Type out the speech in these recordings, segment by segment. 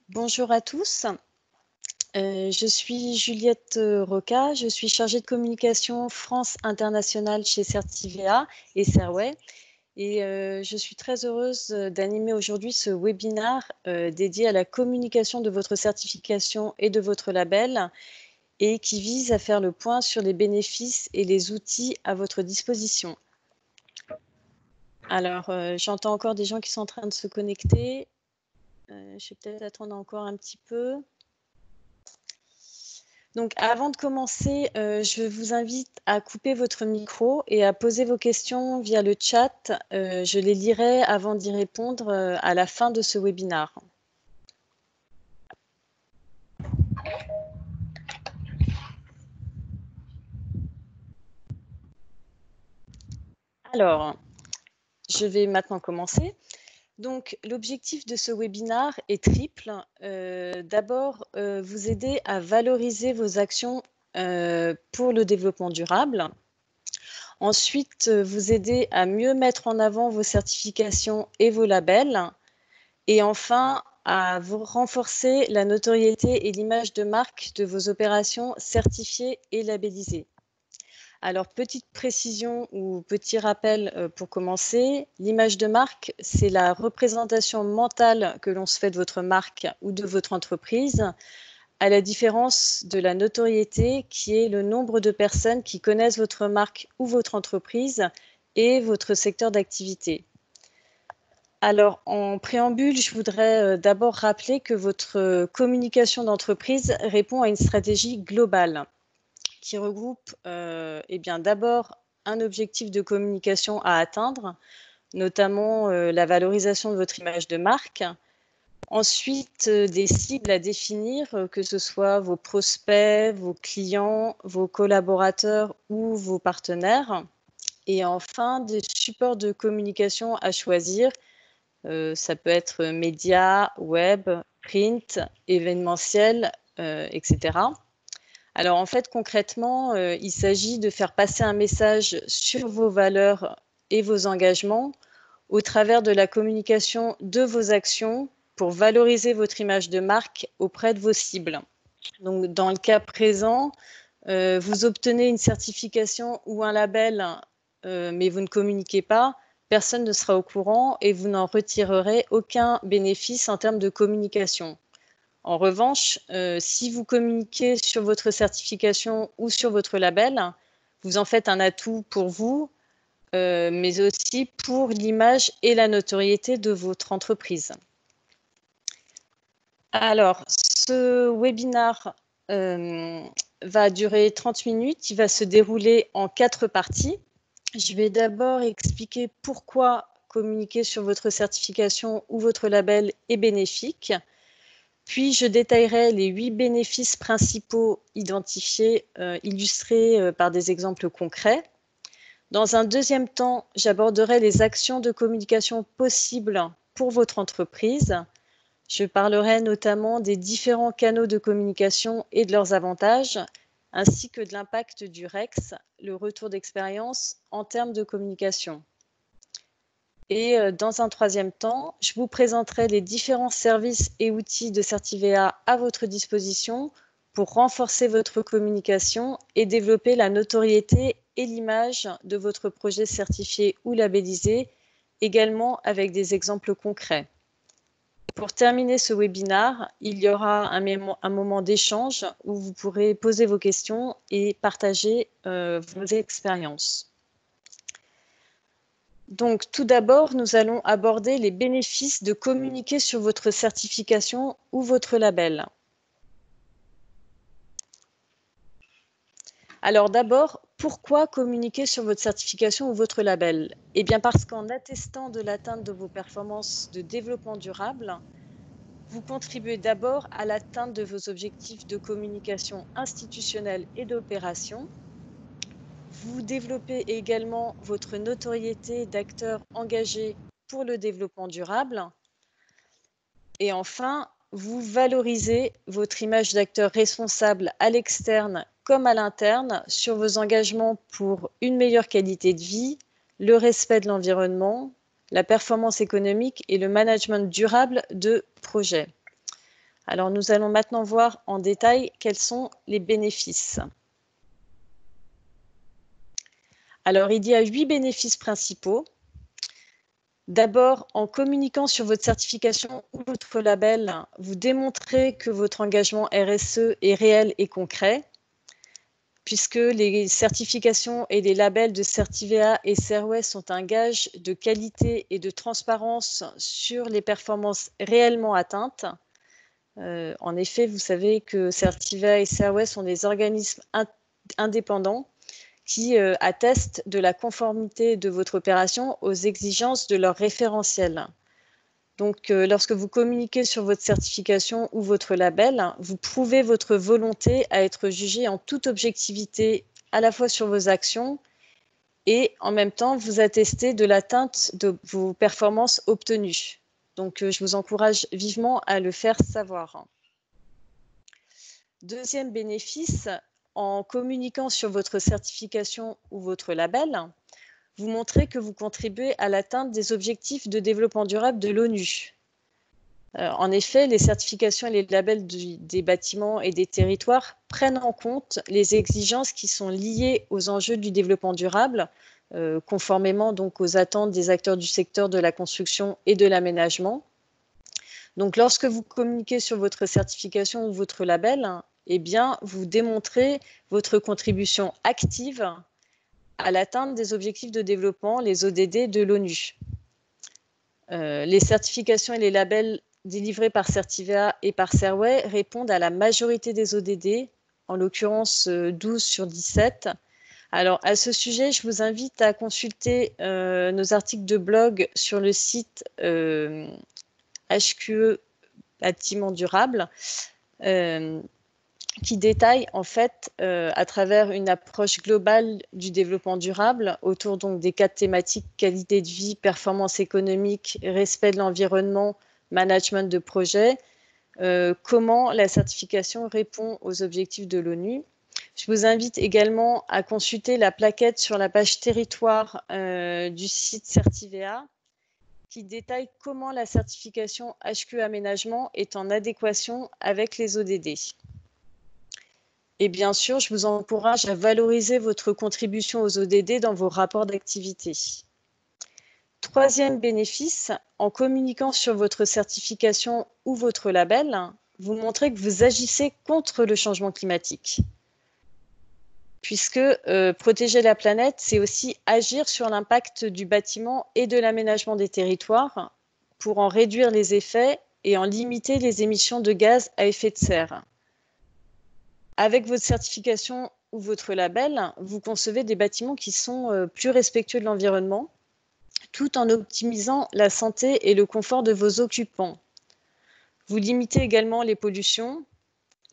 Bonjour à tous. Je suis Juliette Roca, je suis chargée de communication France internationale chez Certivea et Serway. Et je suis très heureuse d'animer aujourd'hui ce webinaire dédié à la communication de votre certification et de votre label et qui vise à faire le point sur les bénéfices et les outils à votre disposition. Alors, j'entends encore des gens qui sont en train de se connecter. Je vais peut-être attendre encore un petit peu. Donc, avant de commencer, je vous invite à couper votre micro et à poser vos questions via le chat. Je les lirai avant d'y répondre à la fin de ce webinaire. Alors, je vais maintenant commencer. Donc, l'objectif de ce webinaire est triple. D'abord, vous aider à valoriser vos actions pour le développement durable. Ensuite, vous aider à mieux mettre en avant vos certifications et vos labels. Et enfin, à vous renforcer la notoriété et l'image de marque de vos opérations certifiées et labellisées. Alors, petite précision ou petit rappel pour commencer, l'image de marque, c'est la représentation mentale que l'on se fait de votre marque ou de votre entreprise, à la différence de la notoriété qui est le nombre de personnes qui connaissent votre marque ou votre entreprise et votre secteur d'activité. Alors, en préambule, je voudrais d'abord rappeler que votre communication d'entreprise répond à une stratégie globale qui regroupe d'abord un objectif de communication à atteindre, notamment la valorisation de votre image de marque. Ensuite, des cibles à définir, que ce soit vos prospects, vos clients, vos collaborateurs ou vos partenaires. Et enfin, des supports de communication à choisir. Ça peut être médias, web, print, événementiel, etc. Alors en fait, concrètement, il s'agit de faire passer un message sur vos valeurs et vos engagements au travers de la communication de vos actions pour valoriser votre image de marque auprès de vos cibles. Donc dans le cas présent, vous obtenez une certification ou un label, mais vous ne communiquez pas, personne ne sera au courant et vous n'en retirerez aucun bénéfice en termes de communication. En revanche, si vous communiquez sur votre certification ou sur votre label, vous en faites un atout pour vous, mais aussi pour l'image et la notoriété de votre entreprise. Alors, ce webinaire va durer 30 minutes. Il va se dérouler en 4 parties. Je vais d'abord expliquer pourquoi communiquer sur votre certification ou votre label est bénéfique. Puis, je détaillerai les 8 bénéfices principaux identifiés, illustrés par des exemples concrets. Dans un deuxième temps, j'aborderai les actions de communication possibles pour votre entreprise. Je parlerai notamment des différents canaux de communication et de leurs avantages, ainsi que de l'impact du REX, le retour d'expérience en termes de communication. Et dans un troisième temps, je vous présenterai les différents services et outils de Certivea à votre disposition pour renforcer votre communication et développer la notoriété et l'image de votre projet certifié ou labellisé, également avec des exemples concrets. Pour terminer ce webinaire, il y aura un moment d'échange où vous pourrez poser vos questions et partager vos expériences. Donc, tout d'abord, nous allons aborder les bénéfices de communiquer sur votre certification ou votre label. Alors d'abord, pourquoi communiquer sur votre certification ou votre label? Eh bien parce qu'en attestant de l'atteinte de vos performances de développement durable, vous contribuez d'abord à l'atteinte de vos objectifs de communication institutionnelle et d'opération. Vous développez également votre notoriété d'acteur engagé pour le développement durable. Et enfin, vous valorisez votre image d'acteur responsable à l'externe comme à l'interne sur vos engagements pour une meilleure qualité de vie, le respect de l'environnement, la performance économique et le management durable de projets. Alors, nous allons maintenant voir en détail quels sont les bénéfices. Alors, il y a 8 bénéfices principaux. D'abord, en communiquant sur votre certification ou votre label, vous démontrez que votre engagement RSE est réel et concret, puisque les certifications et les labels de Certivea et Serway sont un gage de qualité et de transparence sur les performances réellement atteintes. En effet, vous savez que Certivea et Serway sont des organismes indépendants qui attestent de la conformité de votre opération aux exigences de leur référentiel. Donc, lorsque vous communiquez sur votre certification ou votre label, vous prouvez votre volonté à être jugé en toute objectivité à la fois sur vos actions et en même temps, vous attestez de l'atteinte de vos performances obtenues. Donc, je vous encourage vivement à le faire savoir. Deuxième bénéfice, en communiquant sur votre certification ou votre label, vous montrez que vous contribuez à l'atteinte des objectifs de développement durable de l'ONU. En effet, les certifications et les labels des bâtiments et des territoires prennent en compte les exigences qui sont liées aux enjeux du développement durable, conformément donc aux attentes des acteurs du secteur de la construction et de l'aménagement. Donc, lorsque vous communiquez sur votre certification ou votre label, eh bien, vous démontrez votre contribution active à l'atteinte des objectifs de développement, les ODD de l'ONU. Les certifications et les labels délivrés par Certivea et par Serway répondent à la majorité des ODD, en l'occurrence 12 sur 17. Alors, à ce sujet, je vous invite à consulter nos articles de blog sur le site HQE Bâtiment Durable, qui détaille en fait à travers une approche globale du développement durable autour donc des 4 thématiques qualité de vie, performance économique, respect de l'environnement, management de projet, comment la certification répond aux objectifs de l'ONU. Je vous invite également à consulter la plaquette sur la page territoire du site Certivea qui détaille comment la certification HQ Aménagement est en adéquation avec les ODD. Et bien sûr, je vous encourage à valoriser votre contribution aux ODD dans vos rapports d'activité. Troisième bénéfice, en communiquant sur votre certification ou votre label, vous montrez que vous agissez contre le changement climatique. Puisque protéger la planète, c'est aussi agir sur l'impact du bâtiment et de l'aménagement des territoires pour en réduire les effets et en limiter les émissions de gaz à effet de serre. Avec votre certification ou votre label, vous concevez des bâtiments qui sont plus respectueux de l'environnement, tout en optimisant la santé et le confort de vos occupants. Vous limitez également les pollutions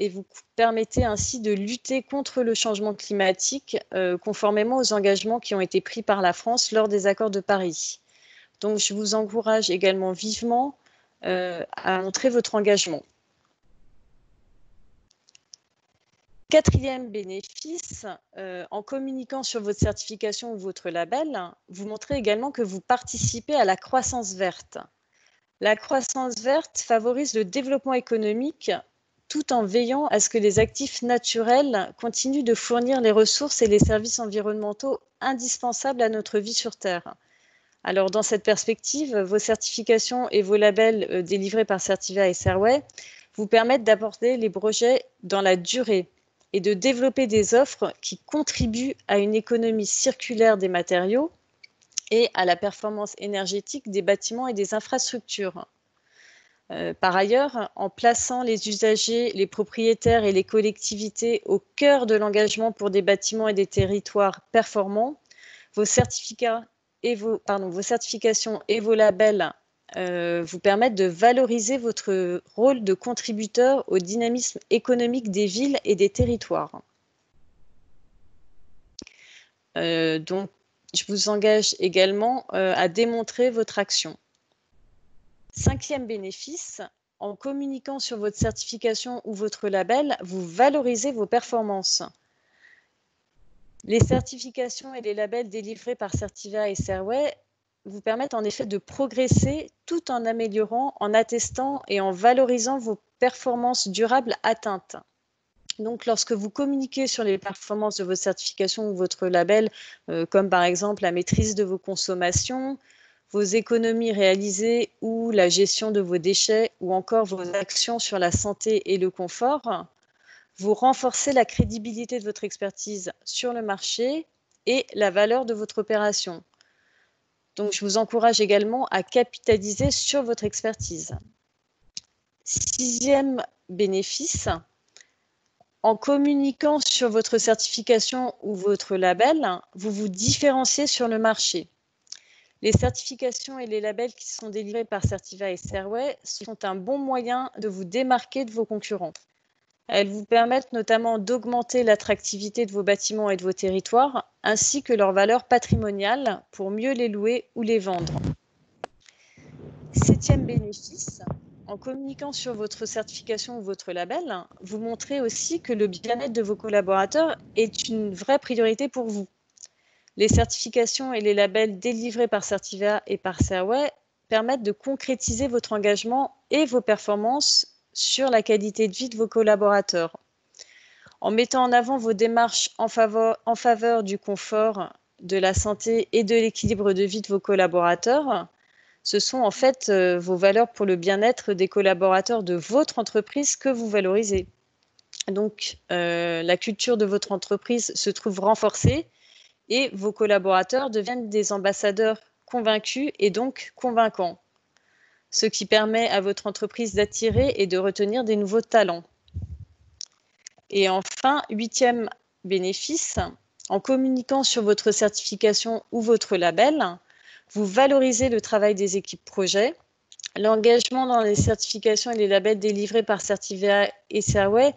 et vous permettez ainsi de lutter contre le changement climatique conformément aux engagements qui ont été pris par la France lors des accords de Paris. Donc, je vous encourage également vivement à montrer votre engagement. Quatrième bénéfice, en communiquant sur votre certification ou votre label, vous montrez également que vous participez à la croissance verte. La croissance verte favorise le développement économique tout en veillant à ce que les actifs naturels continuent de fournir les ressources et les services environnementaux indispensables à notre vie sur Terre. Alors, dans cette perspective, vos certifications et vos labels délivrés par Certivea et Serway vous permettent d'aborder les projets dans la durée et de développer des offres qui contribuent à une économie circulaire des matériaux et à la performance énergétique des bâtiments et des infrastructures. Par ailleurs, en plaçant les usagers, les propriétaires et les collectivités au cœur de l'engagement pour des bâtiments et des territoires performants, vos certifications et vos labels vous permettent de valoriser votre rôle de contributeur au dynamisme économique des villes et des territoires. Donc, je vous engage également à démontrer votre action. Cinquième bénéfice, en communiquant sur votre certification ou votre label, vous valorisez vos performances. Les certifications et les labels délivrés par Certivea et Serway vous permettent en effet de progresser tout en améliorant, en attestant et en valorisant vos performances durables atteintes. Donc, lorsque vous communiquez sur les performances de vos certifications ou votre label, comme par exemple la maîtrise de vos consommations, vos économies réalisées ou la gestion de vos déchets ou encore vos actions sur la santé et le confort, vous renforcez la crédibilité de votre expertise sur le marché et la valeur de votre opération. Donc, je vous encourage également à capitaliser sur votre expertise. 6e bénéfice, en communiquant sur votre certification ou votre label, vous vous différenciez sur le marché. Les certifications et les labels qui sont délivrés par Certiva et Serway sont un bon moyen de vous démarquer de vos concurrents. Elles vous permettent notamment d'augmenter l'attractivité de vos bâtiments et de vos territoires, ainsi que leur valeur patrimoniale pour mieux les louer ou les vendre. 7e bénéfice, en communiquant sur votre certification ou votre label, vous montrez aussi que le bien-être de vos collaborateurs est une vraie priorité pour vous. Les certifications et les labels délivrés par Certiva et par Serway permettent de concrétiser votre engagement et vos performances sur la qualité de vie de vos collaborateurs. En mettant en avant vos démarches en faveur du confort, de la santé et de l'équilibre de vie de vos collaborateurs, ce sont en fait vos valeurs pour le bien-être des collaborateurs de votre entreprise que vous valorisez. Donc, la culture de votre entreprise se trouve renforcée et vos collaborateurs deviennent des ambassadeurs convaincus et donc convaincants, ce qui permet à votre entreprise d'attirer et de retenir des nouveaux talents. Et enfin, 8e bénéfice, en communiquant sur votre certification ou votre label, vous valorisez le travail des équipes projet. L'engagement dans les certifications et les labels délivrés par Certiva et Serway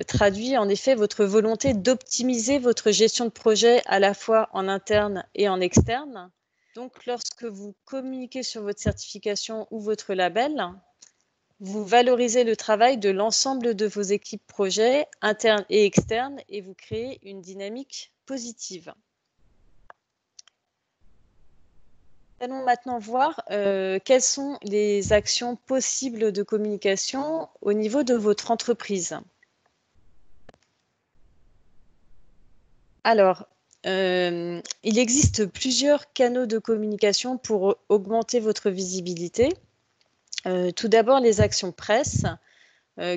traduit en effet votre volonté d'optimiser votre gestion de projet à la fois en interne et en externe. Donc, lorsque vous communiquez sur votre certification ou votre label, vous valorisez le travail de l'ensemble de vos équipes projet, internes et externes, et vous créez une dynamique positive. Allons maintenant voir quelles sont les actions possibles de communication au niveau de votre entreprise. Alors, il existe plusieurs canaux de communication pour augmenter votre visibilité. Tout d'abord, les actions presse,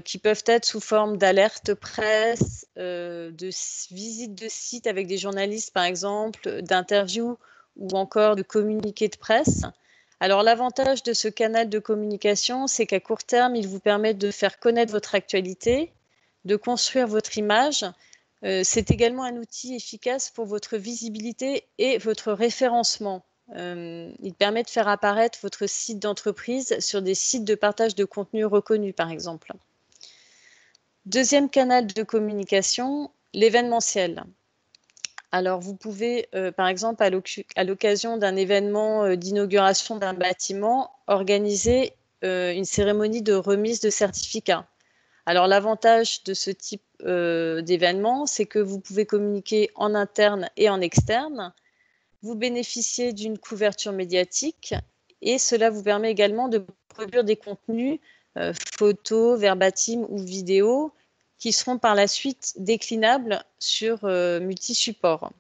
qui peuvent être sous forme d'alerte presse, de visites de site avec des journalistes, par exemple, d'interviews ou encore de communiqués de presse. Alors, l'avantage de ce canal de communication, c'est qu'à court terme, il vous permet de faire connaître votre actualité, de construire votre image. C'est également un outil efficace pour votre visibilité et votre référencement. Il permet de faire apparaître votre site d'entreprise sur des sites de partage de contenu reconnus, par exemple. Deuxième canal de communication, l'événementiel. Alors, vous pouvez, par exemple, à l'occasion d'un événement d'inauguration d'un bâtiment, organiser une cérémonie de remise de certificats. Alors, l'avantage de ce type d'événement, c'est que vous pouvez communiquer en interne et en externe. Vous bénéficiez d'une couverture médiatique et cela vous permet également de produire des contenus, photos, verbatim ou vidéos, qui seront par la suite déclinables sur multi-supports.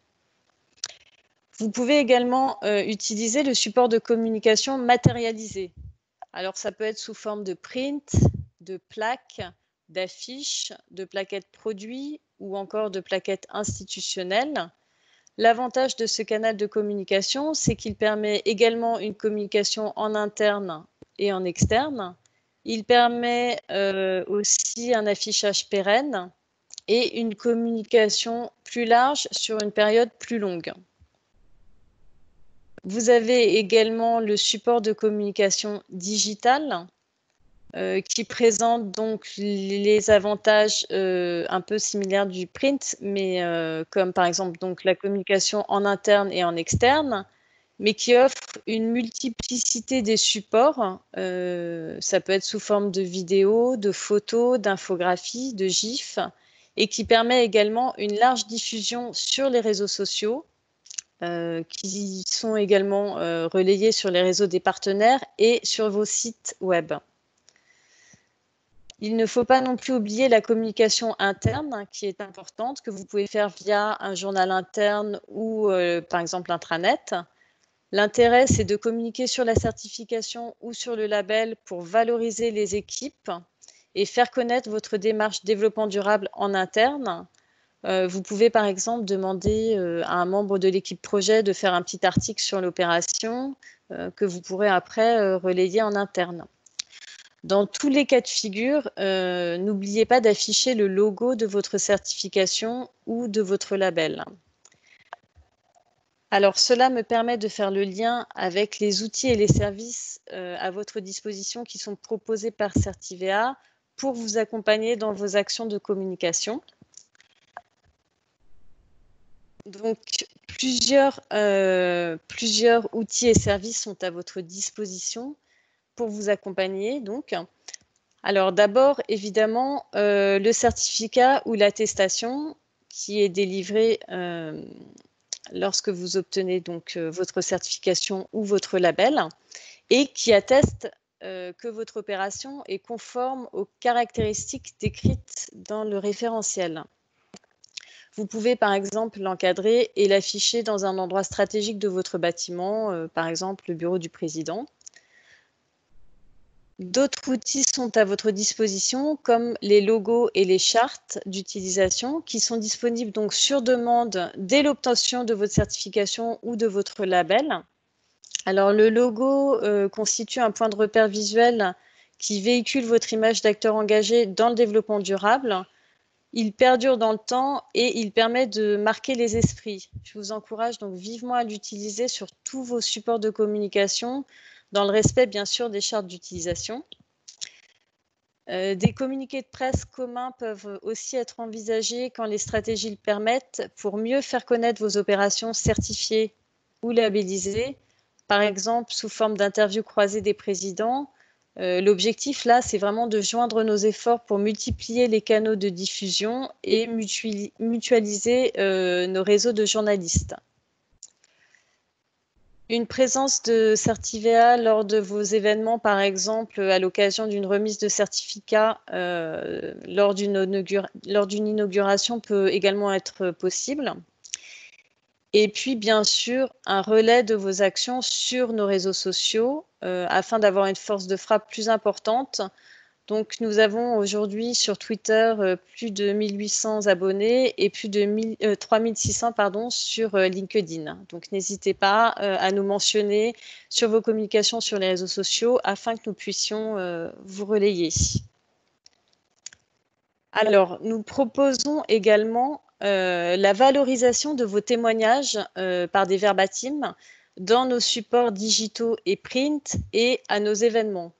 Vous pouvez également utiliser le support de communication matérialisé. Alors, ça peut être sous forme de print, de plaques, d'affiches, de plaquettes produits ou encore de plaquettes institutionnelles. L'avantage de ce canal de communication, c'est qu'il permet également une communication en interne et en externe. Il permet aussi un affichage pérenne et une communication plus large sur une période plus longue. Vous avez également le support de communication digitale qui présente donc les avantages un peu similaires du print, mais comme par exemple donc la communication en interne et en externe, mais qui offre une multiplicité des supports. Ça peut être sous forme de vidéos, de photos, d'infographies, de GIFs, et qui permet également une large diffusion sur les réseaux sociaux, qui sont également relayés sur les réseaux des partenaires et sur vos sites web. Il ne faut pas non plus oublier la communication interne qui est importante, que vous pouvez faire via un journal interne ou par exemple intranet. L'intérêt, c'est de communiquer sur la certification ou sur le label pour valoriser les équipes et faire connaître votre démarche développement durable en interne. Vous pouvez par exemple demander à un membre de l'équipe projet de faire un petit article sur l'opération que vous pourrez après relayer en interne. Dans tous les cas de figure, n'oubliez pas d'afficher le logo de votre certification ou de votre label. Alors, cela me permet de faire le lien avec les outils et les services à votre disposition qui sont proposés par Certivea pour vous accompagner dans vos actions de communication. Donc, plusieurs outils et services sont à votre disposition pour vous accompagner. Donc, alors d'abord, évidemment, le certificat ou l'attestation qui est délivré lorsque vous obtenez donc votre certification ou votre label et qui atteste que votre opération est conforme aux caractéristiques décrites dans le référentiel. Vous pouvez par exemple l'encadrer et l'afficher dans un endroit stratégique de votre bâtiment, par exemple le bureau du président. D'autres outils sont à votre disposition, comme les logos et les chartes d'utilisation, qui sont disponibles donc sur demande dès l'obtention de votre certification ou de votre label. Alors, le logo constitue un point de repère visuel qui véhicule votre image d'acteur engagé dans le développement durable. Il perdure dans le temps et il permet de marquer les esprits. Je vous encourage donc vivement à l'utiliser sur tous vos supports de communication, dans le respect bien sûr des chartes d'utilisation. Des communiqués de presse communs peuvent aussi être envisagés quand les stratégies le permettent pour mieux faire connaître vos opérations certifiées ou labellisées, par exemple sous forme d'interviews croisées des présidents. L'objectif là, c'est vraiment de joindre nos efforts pour multiplier les canaux de diffusion et mutualiser nos réseaux de journalistes. Une présence de Certivea lors de vos événements, par exemple à l'occasion d'une remise de certificat lors d'une inauguration peut également être possible. Et puis, bien sûr, un relais de vos actions sur nos réseaux sociaux afin d'avoir une force de frappe plus importante. Donc, nous avons aujourd'hui sur Twitter plus de 1800 abonnés et plus de 3600 sur LinkedIn. Donc, n'hésitez pas à nous mentionner sur vos communications sur les réseaux sociaux afin que nous puissions vous relayer. Alors, nous proposons également la valorisation de vos témoignages par des verbatims dans nos supports digitaux et print et à nos événements.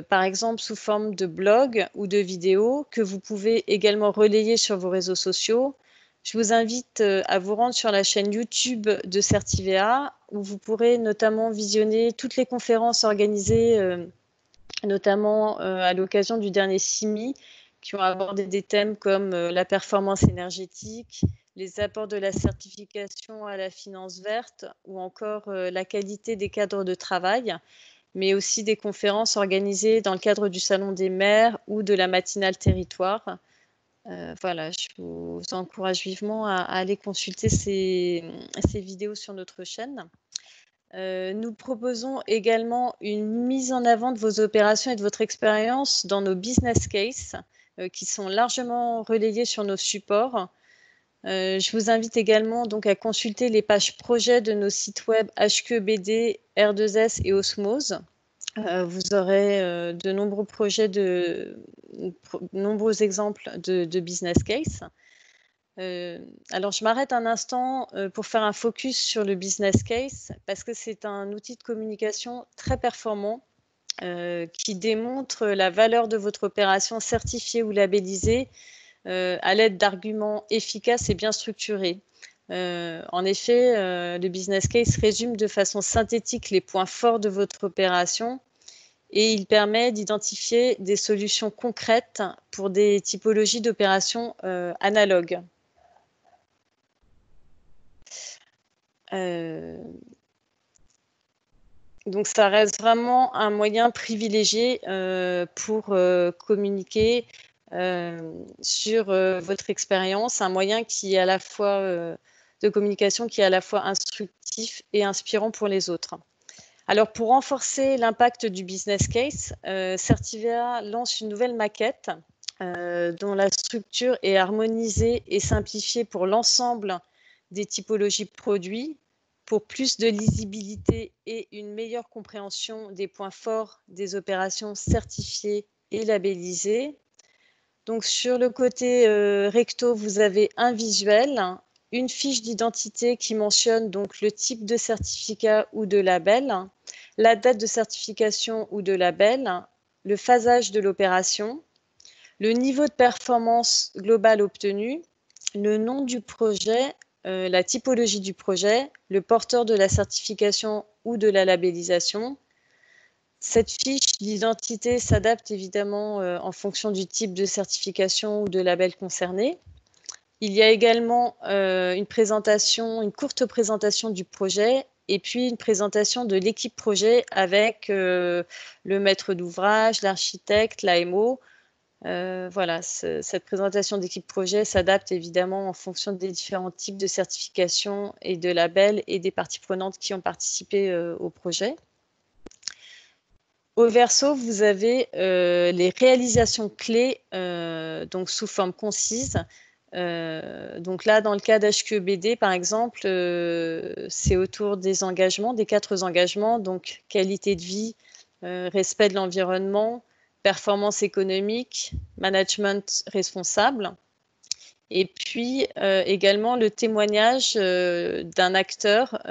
Par exemple sous forme de blog ou de vidéos que vous pouvez également relayer sur vos réseaux sociaux. Je vous invite à vous rendre sur la chaîne YouTube de Certivea où vous pourrez notamment visionner toutes les conférences organisées, notamment à l'occasion du dernier CIMI, qui ont abordé des thèmes comme la performance énergétique, les apports de la certification à la finance verte ou encore la qualité des cadres de travail, mais aussi des conférences organisées dans le cadre du Salon des maires ou de la matinale territoire. Voilà, je vous encourage vivement à aller consulter ces vidéos sur notre chaîne. Nous proposons également une mise en avant de vos opérations et de votre expérience dans nos business cases qui sont largement relayés sur nos supports. Je vous invite également donc à consulter les pages projets de nos sites web HQEBD, R2S et Osmose. Vous aurez de nombreux projets, nombreux exemples de business case. Alors, je m'arrête un instant pour faire un focus sur le business case parce que c'est un outil de communication très performant qui démontre la valeur de votre opération certifiée ou labellisée à l'aide d'arguments efficaces et bien structurés. En effet, le business case résume de façon synthétique les points forts de votre opération et il permet d'identifier des solutions concrètes pour des typologies d'opérations analogues. Donc, ça reste vraiment un moyen privilégié pour communiquer sur votre expérience, un moyen qui est à la fois de communication qui est à la fois instructif et inspirant pour les autres. Alors, pour renforcer l'impact du business case, Certivea lance une nouvelle maquette dont la structure est harmonisée et simplifiée pour l'ensemble des typologies de produits, pour plus de lisibilité et une meilleure compréhension des points forts des opérations certifiées et labellisées. Donc, sur le côté recto, vous avez un visuel, une fiche d'identité qui mentionne donc le type de certificat ou de label, la date de certification ou de label, le phasage de l'opération, le niveau de performance globale obtenu, le nom du projet, la typologie du projet, le porteur de la certification ou de la labellisation. Cette fiche d'identité s'adapte évidemment en fonction du type de certification ou de label concerné. Il y a également une courte présentation du projet et puis une présentation de l'équipe projet avec le maître d'ouvrage, l'architecte, l'AMO. Voilà, cette présentation d'équipe projet s'adapte évidemment en fonction des différents types de certifications et de labels et des parties prenantes qui ont participé au projet. Au verso, vous avez les réalisations clés, donc sous forme concise. Donc là, dans le cas d'HQEBD, par exemple, c'est autour des engagements, des 4 engagements, donc qualité de vie, respect de l'environnement, performance économique, management responsable. Et puis également le témoignage d'un acteur,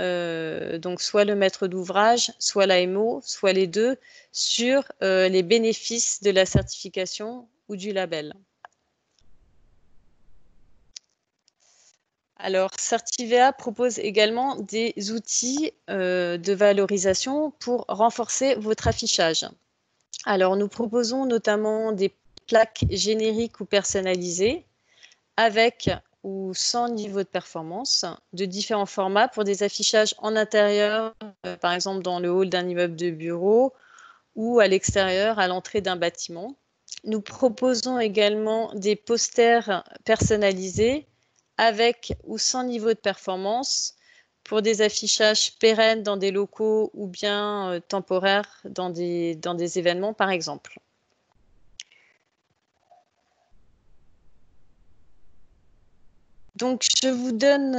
donc soit le maître d'ouvrage, soit l'AMO, soit les deux, sur les bénéfices de la certification ou du label. Alors, Certivea propose également des outils de valorisation pour renforcer votre affichage. Alors, nous proposons notamment des plaques génériques ou personnalisées avec ou sans niveau de performance, de différents formats pour des affichages en intérieur, par exemple dans le hall d'un immeuble de bureau ou à l'extérieur, à l'entrée d'un bâtiment. Nous proposons également des posters personnalisés avec ou sans niveau de performance pour des affichages pérennes dans des locaux ou bien temporaires dans des événements, par exemple. Donc, je vous donne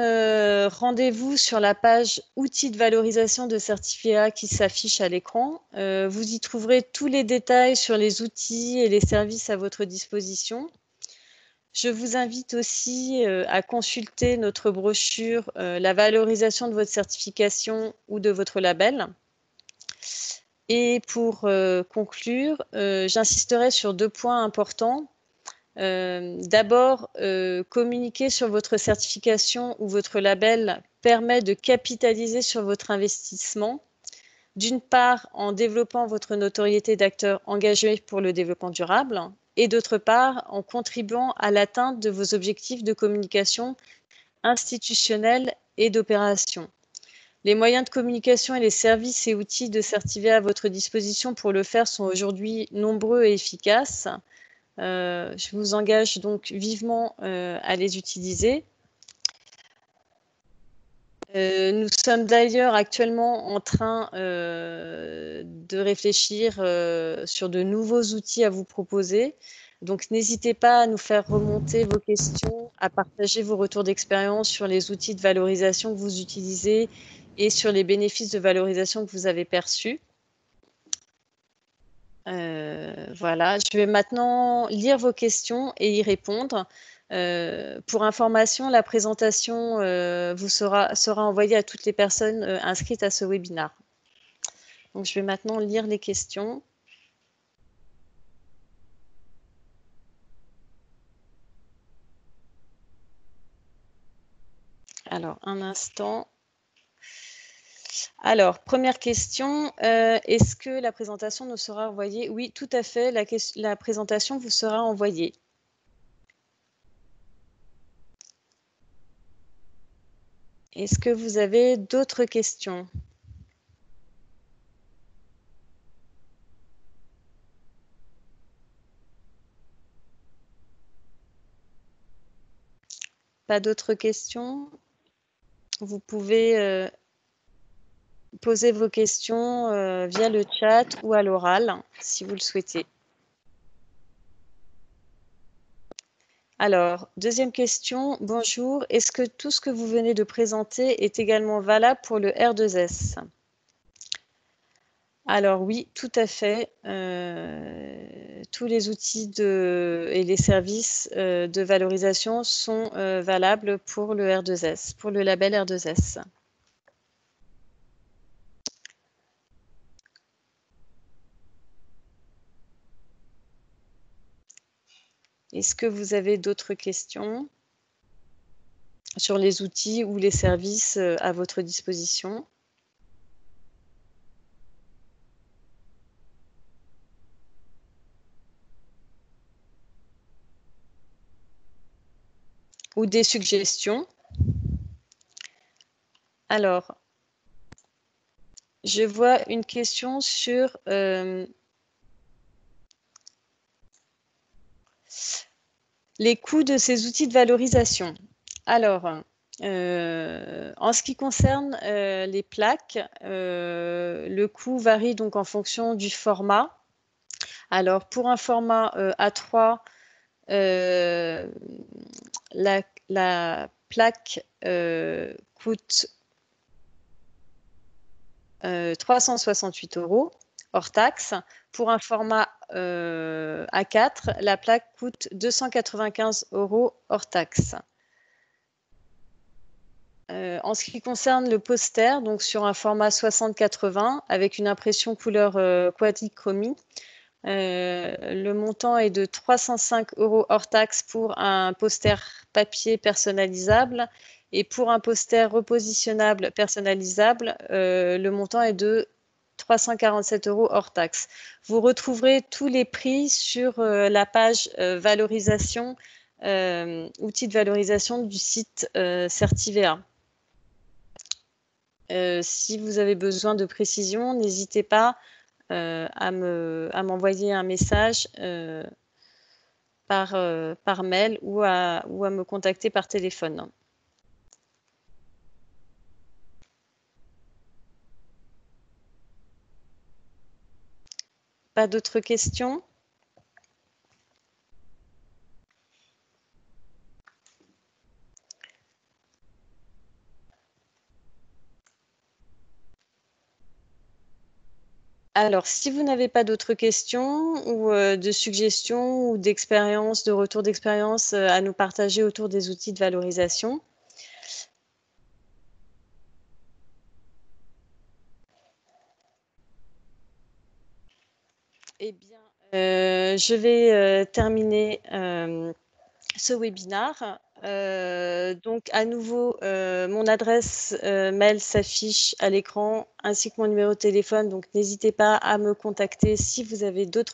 rendez-vous sur la page outils de valorisation de Certivea qui s'affiche à l'écran. Vous y trouverez tous les détails sur les outils et les services à votre disposition. Je vous invite aussi à consulter notre brochure La valorisation de votre certification ou de votre label. Et pour conclure, j'insisterai sur 2 points importants. D'abord, communiquer sur votre certification ou votre label permet de capitaliser sur votre investissement, d'une part en développant votre notoriété d'acteur engagé pour le développement durable et d'autre part en contribuant à l'atteinte de vos objectifs de communication institutionnelle et d'opération. Les moyens de communication et les services et outils de Certivea à votre disposition pour le faire sont aujourd'hui nombreux et efficaces. Je vous engage donc vivement à les utiliser. Nous sommes d'ailleurs actuellement en train de réfléchir sur de nouveaux outils à vous proposer. Donc, n'hésitez pas à nous faire remonter vos questions, à partager vos retours d'expérience sur les outils de valorisation que vous utilisez et sur les bénéfices de valorisation que vous avez perçus. Voilà, je vais maintenant lire vos questions et y répondre. Pour information, la présentation vous sera envoyée à toutes les personnes inscrites à ce webinaire. Donc, je vais maintenant lire les questions. Alors, un instant. Alors, première question, est-ce que la présentation nous sera envoyée? Oui, tout à fait, la présentation vous sera envoyée. Est-ce que vous avez d'autres questions? Pas d'autres questions? Vous pouvez poser vos questions via le chat ou à l'oral, si vous le souhaitez. Alors, deuxième question. Bonjour, est-ce que tout ce que vous venez de présenter est également valable pour le R2S? Alors oui, tout à fait. Tous les outils et les services de valorisation sont valables pour le R2S, pour le label R2S. Est-ce que vous avez d'autres questions sur les outils ou les services à votre disposition? Ou des suggestions? Alors, je vois une question sur les coûts de ces outils de valorisation. Alors, en ce qui concerne les plaques, le coût varie donc en fonction du format. Alors, pour un format A3, la plaque coûte 368 € hors taxe. Pour un format A4, la plaque coûte 295 € hors taxe. En ce qui concerne le poster, donc sur un format 60-80 avec une impression couleur quadrichromie, le montant est de 305 € hors taxe pour un poster papier personnalisable. Et pour un poster repositionnable personnalisable, le montant est de 347 € hors taxe. Vous retrouverez tous les prix sur la page valorisation, outils de valorisation du site Certivea. Si vous avez besoin de précision, n'hésitez pas à m'envoyer un message par mail ou à me contacter par téléphone. Pas d'autres questions? Alors, si vous n'avez pas d'autres questions ou de suggestions ou d'expériences, de retours d'expérience à nous partager autour des outils de valorisation, eh bien, je vais terminer ce webinaire. Donc, à nouveau, mon adresse mail s'affiche à l'écran ainsi que mon numéro de téléphone. Donc, n'hésitez pas à me contacter si vous avez d'autres